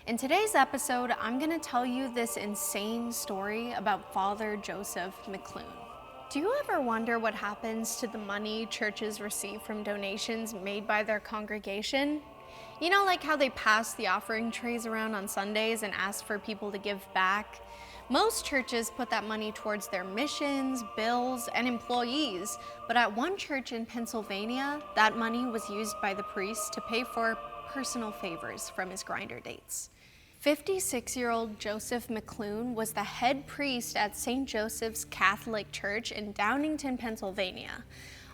In today's episode, I'm going to tell you this insane story about Father Joseph McLoone. Do you ever wonder what happens to the money churches receive from donations made by their congregation? You know, like how they pass the offering trays around on Sundays and ask for people to give back? Most churches put that money towards their missions, bills, and employees, but at one church in Pennsylvania, that money was used by the priest to pay for personal favors from his Grindr dates. 56-year-old Joseph McLoone was the head priest at St. Joseph's Catholic Church in Downingtown, Pennsylvania.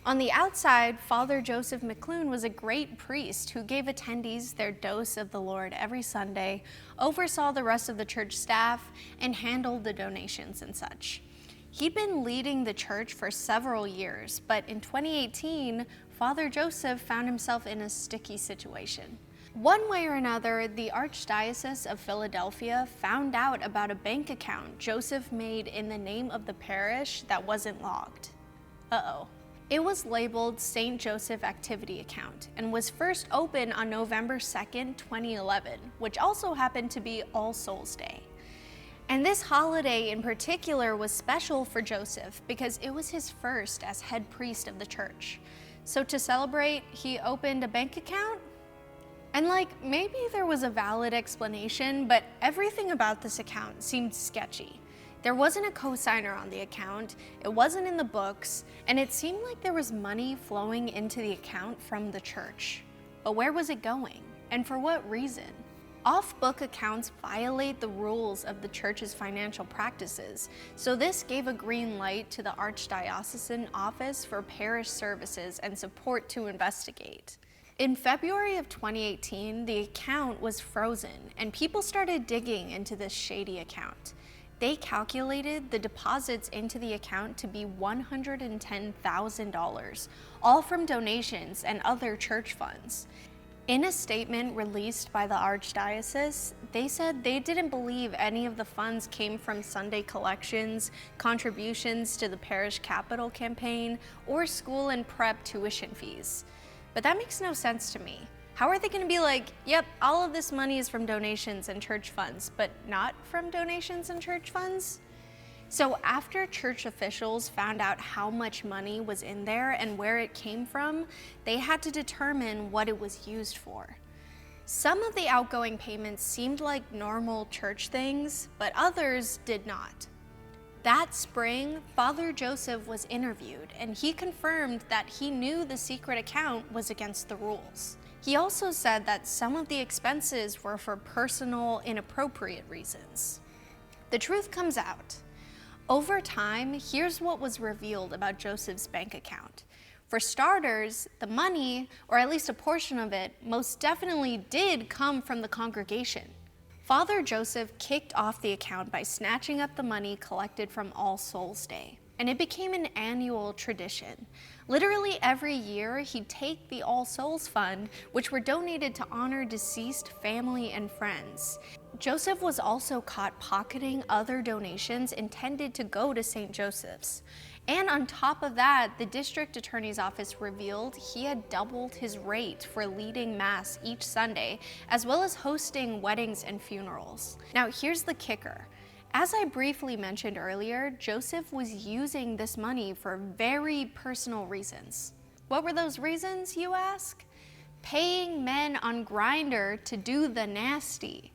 On the outside, Father Joseph McLoone was a great priest who gave attendees their dose of the Lord every Sunday, oversaw the rest of the church staff, and handled the donations and such. He'd been leading the church for several years, but in 2018, Father Joseph found himself in a sticky situation. One way or another, the Archdiocese of Philadelphia found out about a bank account Joseph made in the name of the parish that wasn't logged. Uh-oh. It was labeled St. Joseph Activity Account and was first opened on November 2nd, 2011, which also happened to be All Souls Day. And this holiday in particular was special for Joseph because it was his first as head priest of the church. So to celebrate, he opened a bank account? And maybe there was a valid explanation, but everything about this account seemed sketchy. There wasn't a cosigner on the account, it wasn't in the books, and it seemed like there was money flowing into the account from the church. But where was it going? And for what reason? Off-book accounts violate the rules of the church's financial practices, so this gave a green light to the Archdiocesan Office for Parish Services and Support to investigate. In February of 2018, the account was frozen, and people started digging into this shady account. They calculated the deposits into the account to be $110,000, all from donations and other church funds. In a statement released by the Archdiocese, they said they didn't believe any of the funds came from Sunday collections, contributions to the parish capital campaign, or school and prep tuition fees. But that makes no sense to me. How are they going to be like, yep, all of this money is from donations and church funds, but not from donations and church funds? So after church officials found out how much money was in there and where it came from, they had to determine what it was used for. Some of the outgoing payments seemed like normal church things, but others did not. That spring, Father Joseph was interviewed, and he confirmed that he knew the secret account was against the rules. He also said that some of the expenses were for personal, inappropriate reasons. The truth comes out. Over time, here's what was revealed about Joseph's bank account. For starters, the money, or at least a portion of it, most definitely did come from the congregation. Father Joseph kicked off the account by snatching up the money collected from All Souls Day, and it became an annual tradition. Literally every year, he'd take the All Souls Fund, which were donated to honor deceased family and friends. Joseph was also caught pocketing other donations intended to go to St. Joseph's. And on top of that, the district attorney's office revealed he had doubled his rate for leading mass each Sunday, as well as hosting weddings and funerals. Now, here's the kicker. As I briefly mentioned earlier, Joseph was using this money for very personal reasons. What were those reasons, you ask? Paying men on Grindr to do the nasty.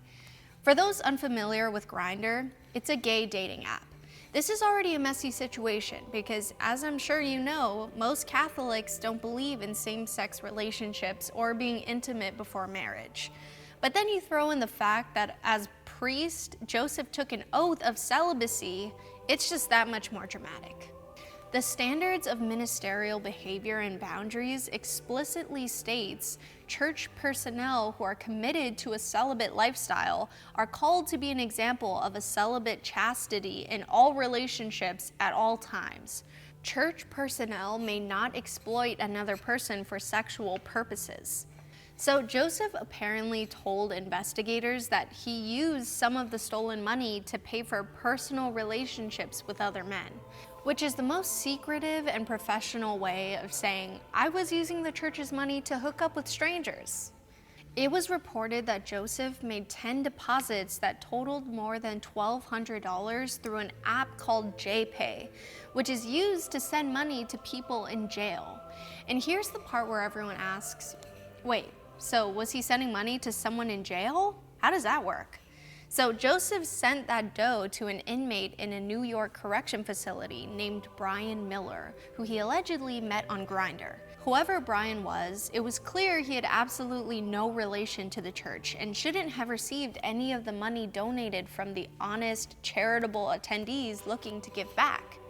For those unfamiliar with Grindr, it's a gay dating app. This is already a messy situation because, as I'm sure you know, most Catholics don't believe in same-sex relationships or being intimate before marriage. But then you throw in the fact that as priest, Joseph took an oath of celibacy, it's just that much more dramatic. The standards of ministerial behavior and boundaries explicitly states church personnel who are committed to a celibate lifestyle are called to be an example of a celibate chastity in all relationships at all times. Church personnel may not exploit another person for sexual purposes. So Joseph apparently told investigators that he used some of the stolen money to pay for personal relationships with other men, which is the most secretive and professional way of saying, I was using the church's money to hook up with strangers. It was reported that Joseph made 10 deposits that totaled more than $1,200 through an app called JPay, which is used to send money to people in jail. And here's the part where everyone asks, wait, so was he sending money to someone in jail? How does that work? So Joseph sent that dough to an inmate in a New York correction facility named Brian Miller, who he allegedly met on Grindr. Whoever Brian was, it was clear he had absolutely no relation to the church and shouldn't have received any of the money donated from the honest, charitable attendees looking to give back.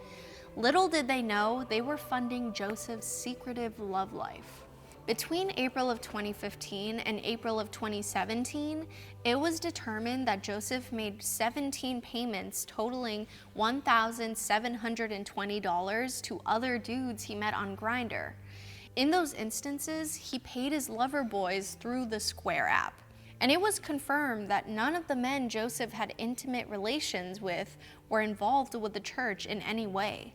Little did they know, they were funding Joseph's secretive love life. Between April of 2015 and April of 2017, it was determined that Joseph made 17 payments totaling $1,720 to other dudes he met on Grindr. In those instances, he paid his lover boys through the Square app. And it was confirmed that none of the men Joseph had intimate relations with were involved with the church in any way.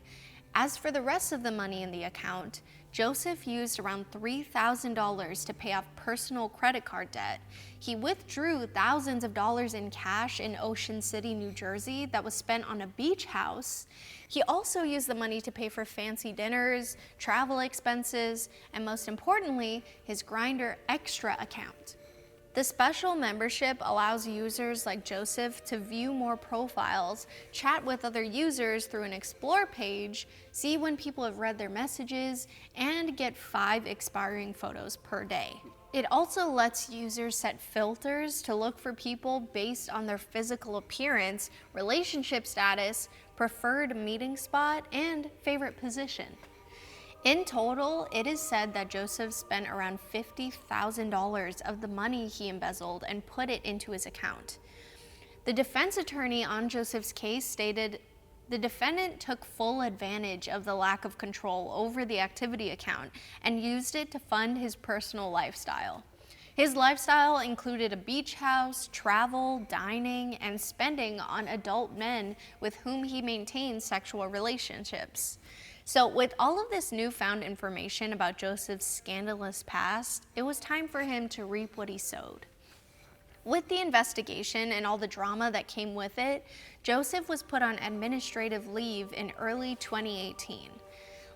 As for the rest of the money in the account, Joseph used around $3,000 to pay off personal credit card debt. He withdrew thousands of dollars in cash in Ocean City, New Jersey that was spent on a beach house. He also used the money to pay for fancy dinners, travel expenses, and most importantly, his Grindr Extra account. The special membership allows users like Joseph to view more profiles, chat with other users through an explore page, see when people have read their messages, and get 5 expiring photos per day. It also lets users set filters to look for people based on their physical appearance, relationship status, preferred meeting spot, and favorite position. In total, it is said that Joseph spent around $50,000 of the money he embezzled and put it into his account. The defense attorney on Joseph's case stated, the defendant took full advantage of the lack of control over the activity account and used it to fund his personal lifestyle. His lifestyle included a beach house, travel, dining, and spending on adult men with whom he maintained sexual relationships. So with all of this newfound information about Joseph's scandalous past, it was time for him to reap what he sowed. With the investigation and all the drama that came with it, Joseph was put on administrative leave in early 2018.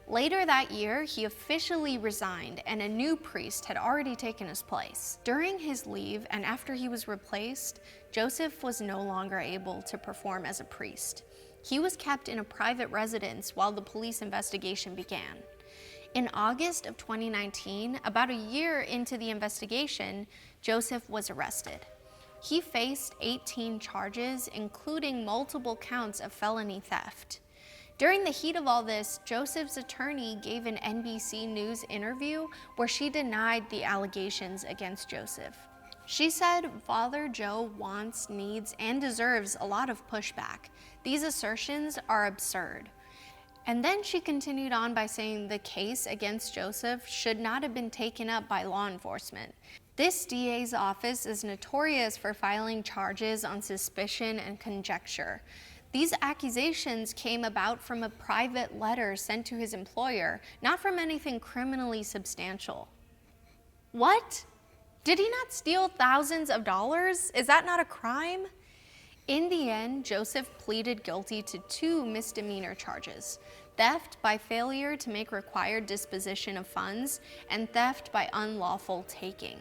Later that year, he officially resigned and a new priest had already taken his place. During his leave and after he was replaced, Joseph was no longer able to perform as a priest. He was kept in a private residence while the police investigation began. In August of 2019, about a year into the investigation, Joseph was arrested. He faced 18 charges, including multiple counts of felony theft. During the heat of all this, Joseph's attorney gave an NBC News interview where she denied the allegations against Joseph. She said Father Joe wants, needs, and deserves a lot of pushback. These assertions are absurd. And then she continued on by saying the case against Joseph should not have been taken up by law enforcement. This DA's office is notorious for filing charges on suspicion and conjecture. These accusations came about from a private letter sent to his employer, not from anything criminally substantial. What? Did he not steal thousands of dollars? Is that not a crime? In the end, Joseph pleaded guilty to 2 misdemeanor charges: theft by failure to make required disposition of funds and theft by unlawful taking.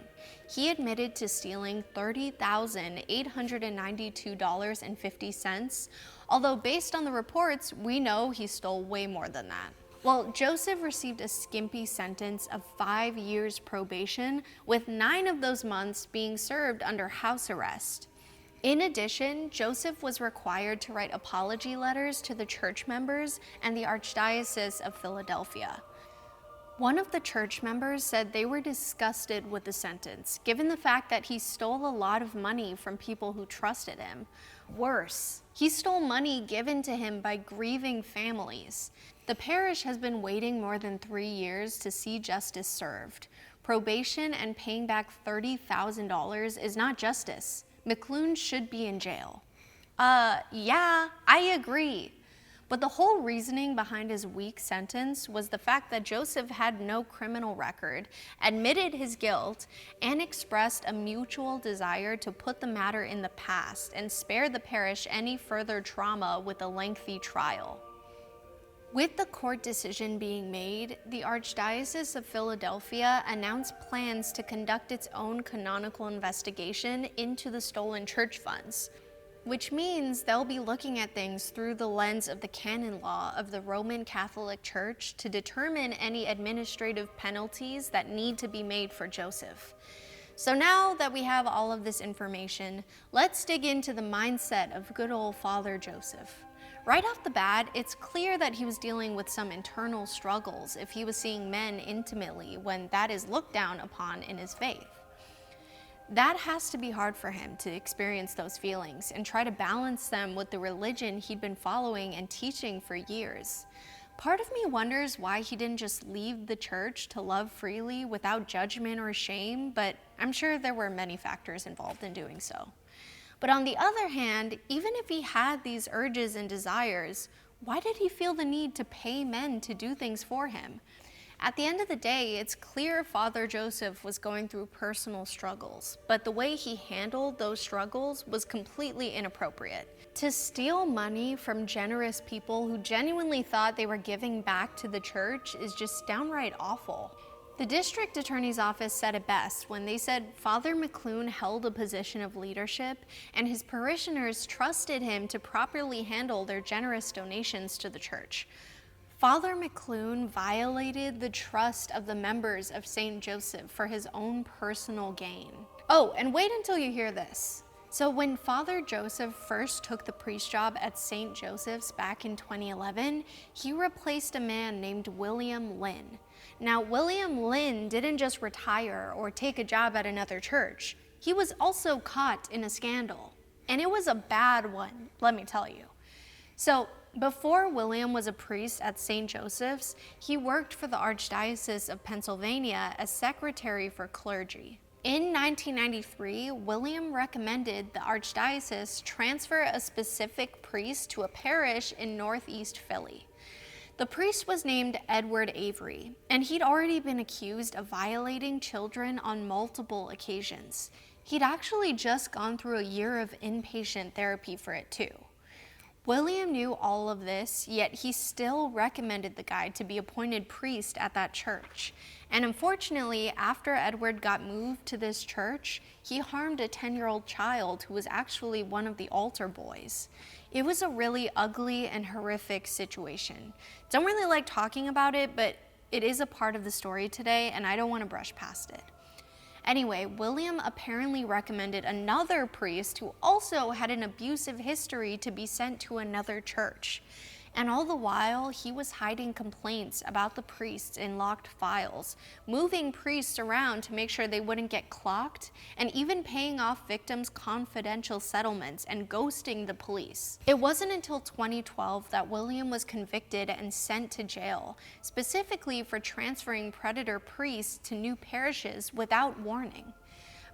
He admitted to stealing $30,892.50, although based on the reports, we know he stole way more than that. Well, Joseph received a skimpy sentence of 5 years probation, with 9 of those months being served under house arrest. In addition, Joseph was required to write apology letters to the church members and the Archdiocese of Philadelphia. One of the church members said they were disgusted with the sentence, given the fact that he stole a lot of money from people who trusted him. Worse, he stole money given to him by grieving families. The parish has been waiting more than 3 years to see justice served. Probation and paying back $30,000 is not justice. McLoone should be in jail. Yeah, I agree. But the whole reasoning behind his weak sentence was the fact that Joseph had no criminal record, admitted his guilt, and expressed a mutual desire to put the matter in the past and spare the parish any further trauma with a lengthy trial. With the court decision being made, the Archdiocese of Philadelphia announced plans to conduct its own canonical investigation into the stolen church funds, which means they'll be looking at things through the lens of the canon law of the Roman Catholic Church to determine any administrative penalties that need to be made for Joseph. So now that we have all of this information, let's dig into the mindset of good old Father Joseph. Right off the bat, it's clear that he was dealing with some internal struggles if he was seeing men intimately when that is looked down upon in his faith. That has to be hard for him to experience those feelings and try to balance them with the religion he'd been following and teaching for years. Part of me wonders why he didn't just leave the church to love freely without judgment or shame, but I'm sure there were many factors involved in doing so. But on the other hand, even if he had these urges and desires, why did he feel the need to pay men to do things for him? At the end of the day, it's clear Father Joseph was going through personal struggles, but the way he handled those struggles was completely inappropriate. To steal money from generous people who genuinely thought they were giving back to the church is just downright awful. The district attorney's office said it best when they said Father McLoone held a position of leadership and his parishioners trusted him to properly handle their generous donations to the church. Father McLoone violated the trust of the members of St. Joseph for his own personal gain. Oh, and wait until you hear this. So when Father Joseph first took the priest job at St. Joseph's back in 2011, he replaced a man named William Lynn. Now, William Lynn didn't just retire or take a job at another church. He was also caught in a scandal. And it was a bad one, let me tell you. So, before William was a priest at St. Joseph's, he worked for the Archdiocese of Pennsylvania as secretary for clergy. In 1993, William recommended the Archdiocese transfer a specific priest to a parish in Northeast Philly. The priest was named Edward Avery, and he'd already been accused of violating children on multiple occasions. He'd actually just gone through a year of inpatient therapy for it too. William knew all of this, yet he still recommended the guy to be appointed priest at that church. And unfortunately, after Edward got moved to this church, he harmed a 10-year-old child who was actually one of the altar boys. It was a really ugly and horrific situation. Don't really like talking about it, but it is a part of the story today, and I don't want to brush past it. Anyway, William apparently recommended another priest who also had an abusive history to be sent to another church. And all the while, he was hiding complaints about the priests in locked files, moving priests around to make sure they wouldn't get clocked, and even paying off victims' confidential settlements and ghosting the police. It wasn't until 2012 that William was convicted and sent to jail, specifically for transferring predator priests to new parishes without warning.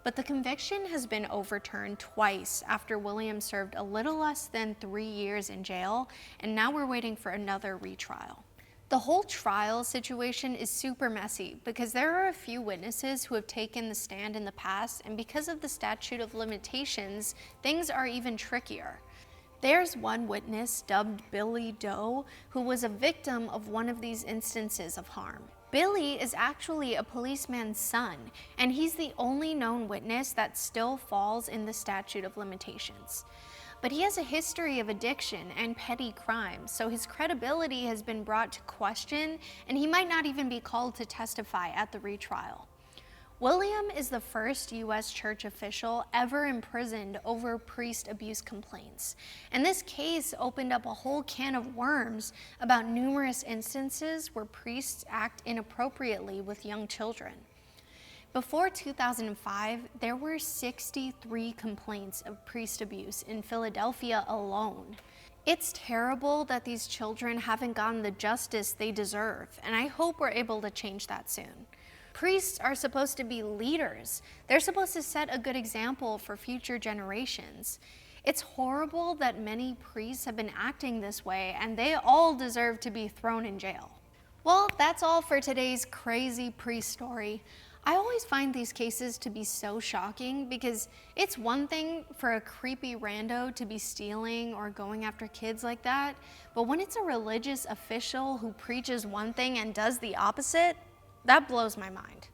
But the conviction has been overturned twice after William served a little less than 3 years in jail, and now we're waiting for another retrial. The whole trial situation is super messy because there are a few witnesses who have taken the stand in the past, and because of the statute of limitations, things are even trickier. There's one witness dubbed Billy Doe who was a victim of one of these instances of harm. Billy is actually a policeman's son, and he's the only known witness that still falls in the statute of limitations. But he has a history of addiction and petty crimes, so his credibility has been brought to question, and he might not even be called to testify at the retrial. William is the first U.S. church official ever imprisoned over priest abuse complaints. And this case opened up a whole can of worms about numerous instances where priests act inappropriately with young children. Before 2005, there were 63 complaints of priest abuse in Philadelphia alone. It's terrible that these children haven't gotten the justice they deserve, and I hope we're able to change that soon. Priests are supposed to be leaders. They're supposed to set a good example for future generations. It's horrible that many priests have been acting this way, and they all deserve to be thrown in jail. Well, that's all for today's crazy priest story. I always find these cases to be so shocking because it's one thing for a creepy rando to be stealing or going after kids like that, but when it's a religious official who preaches one thing and does the opposite, that blows my mind.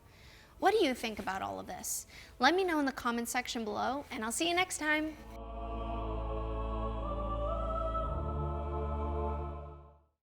What do you think about all of this? Let me know in the comment section below, and I'll see you next time.